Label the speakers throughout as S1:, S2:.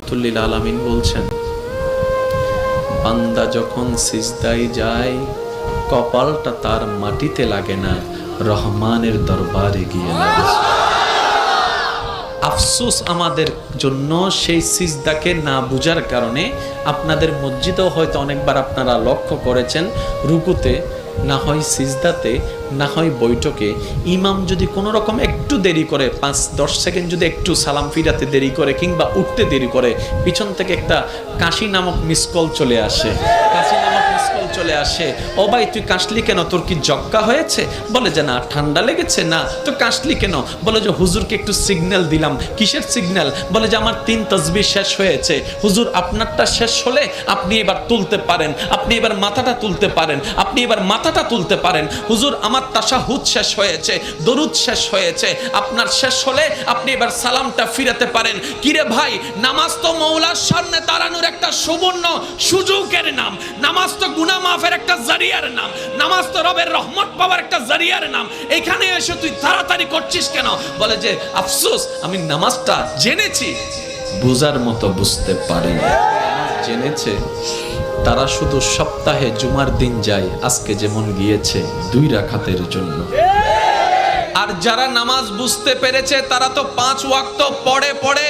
S1: রাহমাতুল লিল আলামিন বলছেন, বান্দা যখন সিজদায় যায় কপালটা তার মাটিতে লাগে না, রহমানের দরবারে গিয়ে লাগে। আফসোস আমাদের জন্য সেই সিজদাকে না বুঝার কারণে। আপনাদের মসজিদেও হয়তো অনেকবার আপনারা লক্ষ্য করেছেন, রুকুতে না হয় সিজদাতে না হয় বৈঠকে ইমাম যদি কোনো রকম একটু দেরি করে, 5-10 সেকেন্ড যদি একটু সালাম ফিরাতে দেরি করে কিংবা উঠতে দেরি করে, পিছন থেকে একটা কাশি নামক মিসকল চলে আসে। কাশি নামক মিসকল চলে আসে, ও ভাই তুই কাশলি কেন, তোর কি জক্কা হয়েছে? বলে যে না, ঠান্ডা লেগেছে। না তো কাশলি কেন? বলে যে হুজুরকে একটু সিগন্যাল দিলাম। কিসের সিগন্যাল? বলে যে আমার 3 তাসবিহ শেষ হয়েছে। হুজুর আপনারটা শেষ হলে আপনি এবার তুলতে পারেন, আপনি এবার মাথাটা তুলতে পারেন, আপনি এবার মাথাটা তুলতে পারেন। হুজুর আমার তাশাহুদ শেষ হয়েছে, দরুদ শেষ হয়েছে, আপনার শেষ হলে আপনি এবার সালামটা ফিরাতে পারেন। কিরে ভাই, নামাজ তো মওলার সামনে দাঁড়ানোর একটা সুবর্ণ সুযোগের নাম, নামাজ তো গুনাহ মাফের একটা জারিয়ার নাম, নামাজ তো রবের রহমত পাওয়ার একটা জারিয়ার নাম। এখানে এসে তুই তাড়াতাড়ি করছিস কেন? বলে যে আফসোস, আমি নামাজটা জেনেছি, বুঝার মতো বুঝতে পারিনি। জেনেছে তারা শুধু সপ্তাহে জুমার দিন যায়, আজকে যেমন গিয়েছে 2 রাকাতের জন্য। আর যারা নামাজ বুঝতে পেরেছে তারা তো 5 ওয়াক্ত পড়ে পড়ে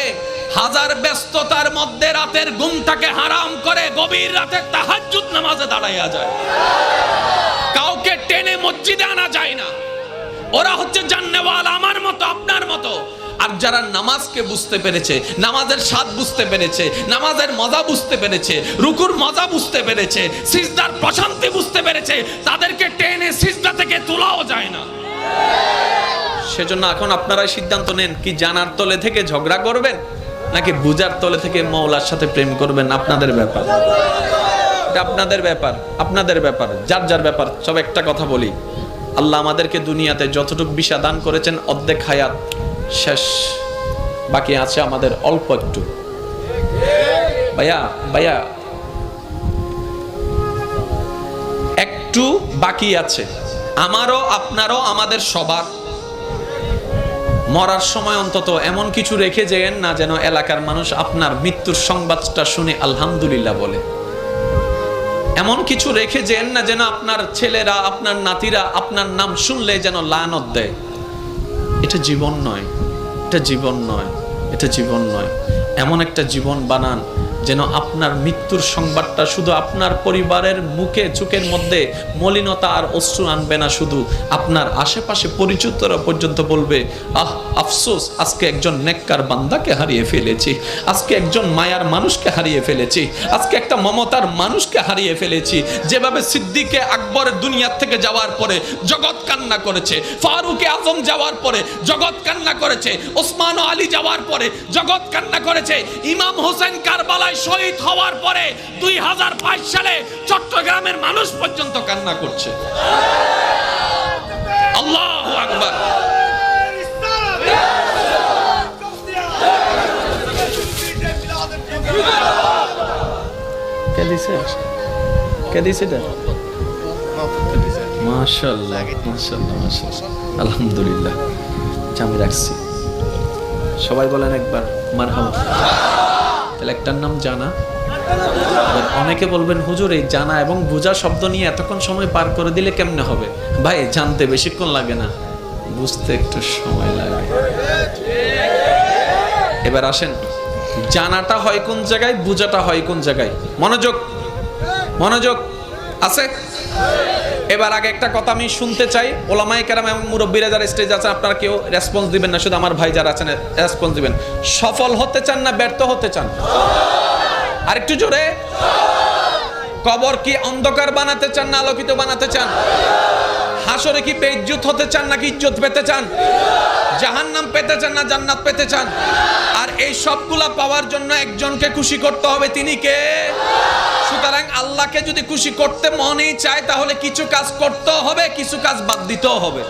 S1: হাজার ব্যস্ততার মধ্যে রাতের ঘুমটাকে হারাম করে গভীর রাতে তাহাজ্জুদ নামাজে দাঁড়াইয়া যায়। কাউকে টেনে মসজিদে আনা যায় না। ওরা হচ্ছে জান্নেওয়ালা, আমার মতো আপনার মতো। আর যারা নামাজকে বুঝতে পেরেছে, নামাজের স্বাদ বুঝতে পেরেছে, নামাজের মজা বুঝতে পেরেছে, রুকুর মজা বুঝতে পেরেছে, সিজদার প্রশান্তি বুঝতে পেরেছে, তাদেরকে টেনে সিজদা থেকে তোলাও যায় না। সেজন্য এখন আপনারাই সিদ্ধান্ত নেন, কি জানার তলে থেকে ঝগড়া করবেন নাকি বুঝার তলে থেকে মওলার সাথে প্রেম করবেন। আপনাদের ব্যাপার, আপনাদের ব্যাপার, আপনাদের ব্যাপার, যার যার ব্যাপার। সব একটা কথা বলি, আল্লাহ আমাদেরকে দুনিয়াতে যতটুকু বিশা দান করেছেন, অর্ধেক হায়াত শেষ, বাকি আছে আমাদের অল্প একটু। ভাইয়া ভাইয়া একটু বাকি আছে, আমারও আপনারও, আমাদের সবার। মরার সময় অন্তত এমন কিছু রেখে যেন না, যেন এলাকার মানুষ আপনার মৃত্যুর সংবাদটা শুনে আলহামদুলিল্লাহ বলে। এমন কিছু রেখে যেন না, যেন আপনার ছেলেরা, আপনার নাতিরা আপনার নাম শুনলে যেন লানত দেয়। এটা জীবন নয়, এটা জীবন নয়, এটা জীবন নয়। এমন একটা জীবন বানান যেন আপনার মৃত্যুর সংবাদটা শুধু আপনার পরিবারের মুখে, চোখের মধ্যে মলিনতা আর অশ্রু আনবে না, শুধু আপনার আশেপাশে পরিচিতরা পর্যন্ত বলবে, আহ আফসোস, আজকে একজন নেককার বান্দাকে হারিয়ে ফেলেছি, আজকে একজন মায়ার মানুষকে হারিয়ে ফেলেছি, আজকে একটা মমতার মানুষকে হারিয়ে ফেলেছি। যেভাবে সিদ্দিকে আকবরের দুনিয়া থেকে যাওয়ার পরে জগৎ কান্না করেছে, ফারুকে আজম যাওয়ার পরে জগৎ কান্না করেছে, ওসমান ও আলী যাওয়ার পরে জগৎ কান্না করেছে, ইমাম হোসেন কারবালায় শহীদ হওয়ার পরে 2022 সালে চট্টগ্রামের মানুষ পর্যন্ত কান্না করছে। আল্লাহু আকবার। কে দিছে? কে দিছে এটা? মাশাআল্লাহ, মাশাআল্লাহ, মাশাআল্লাহ, আলহামদুলিল্লাহ। আমি রাখছি, সবাই বলেন একবার মারহাবা। তাহলে একটার নাম জানা। অনেকে বলবেন, হুজুর এই জানা এবং বুঝা শব্দ নিয়ে এতক্ষণ সময় পার করে দিলে কেমনে হবে? ভাই, জানতে বেশিক্ষণ লাগে না, বুঝতে একটু সময় লাগে। এবার আসেন, জানাটা হয় কোন জায়গায়, বুঝাটা হয় কোন জায়গায়। মনোযোগ, মনোযোগ আছে। এবার আগে একটা কথা আমি শুনতে চাই, ওলামায়ে কেরাম এবং মুরব্বীরা যারা স্টেজ আছে, আপনারা কেউ রেসপন্স দিবেন না, শুধু আমার ভাই যারা আছেন রেসপন্স দিবেন। সফল হতে চান না ব্যর্থ হতে চান? আরেকটু জোরে। কবর কি অন্ধকার বানাতে চান না আলোকিত বানাতে চান? হাসরে কি বেইজ্জত হতে চান নাকি ইজ্জত পেতে চান? জাহান্নাম পেতে চান না জান্নাত পেতে চান? আর এই সবগুলা পাওয়ার জন্য একজনকে খুশি করতে হবে, তিনি কে? সুতরাং আল্লাহকে যদি খুশি করতে মনেই চায়, তাহলে কিছু কাজ করতে হবে, কিছু কাজ বাদ দিতেও হবে।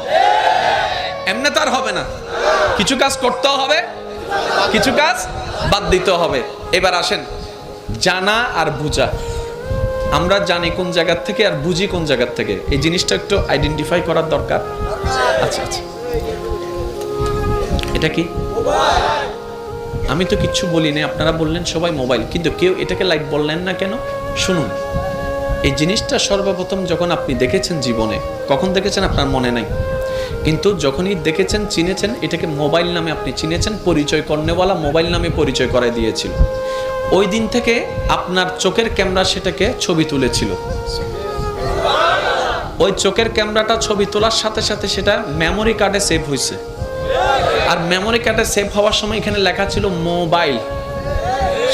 S1: এমনি তার হবে না, কিছু কাজ করতে হবে, কিছু কাজ বাদ দিতে হবে। এবার আসেন, জানা আর বুঝা। আমরা জানি কোন জায়গা থেকে আর বুঝি কোন জায়গা থেকে, এই জিনিসটা একটু আইডেন্টিফাই করার দরকার। আচ্ছা আচ্ছা, এটা কি? আমি তো কিচ্ছু বলিনি, আপনারা বললেন সবাই মোবাইল, কিন্তু কেউ এটাকে লাইট বললেন না কেন? শুনুন, এই জিনিসটা সর্বপ্রথম যখন আপনি দেখেছেন জীবনে, কখন দেখেছেন আপনার মনে নাই, কিন্তু যখনই দেখেছেন, চিনেছেন, এটাকে মোবাইল নামে আপনি চিনেছেন, পরিচয় করনেওয়ালা মোবাইল নামে পরিচয় করে দিয়েছিল। ওই দিন থেকে আপনার চোখের ক্যামেরা সেটাকে ছবি তুলেছিল। ওই চোখের ক্যামেরাটা ছবি তোলার সাথে সাথে সেটা মেমোরি কার্ডে সেভ হয়েছে। আর মেমোরি কার্ডে সেভ হওয়ার সময় এখানে লেখা ছিল মোবাইল।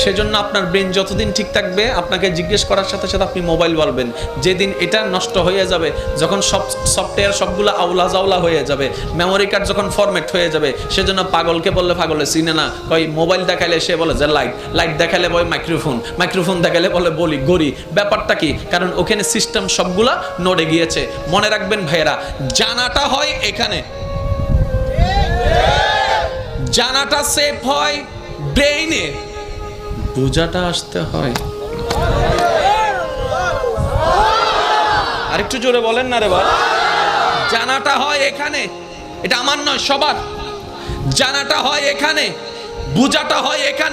S1: সেজন্য আপনার ব্রেন যতদিন ঠিক থাকবে, আপনাকে জিজ্ঞেস করার সাথে সাথে আপনি মোবাইল বলবেন। যেদিন এটা নষ্ট হয়ে যাবে, যখন সব সফটওয়্যার সবগুলো আউলা জাউলা হয়ে যাবে, মেমোরি কার্ড যখন ফরম্যাট হয়ে যাবে, সেজন্য পাগলকে বললে পাগলে চিনে না, কই মোবাইল দেখাইলে সে বলে যে লাইট, লাইট দেখাইলে বলে মাইক্রোফোন, মাইক্রোফোন দেখাইলে বলে বলি গড়ি। ব্যাপারটা কি? কারণ ওখানে সিস্টেম সবগুলা নড়ে গিয়েছে। মনে রাখবেন ভাইয়েরা, জানাটা হয় এখানে, জানাটা সেভ হয় ব্রেইনে, বোঝাটা আসতে হয়। আরেকটু জোরে বলেন না রে বাবা। জানাটা হয় এখানে, এটা আমার নয়, সবার। জানাটা হয় এখানে, বোঝাটা হয় এখানে।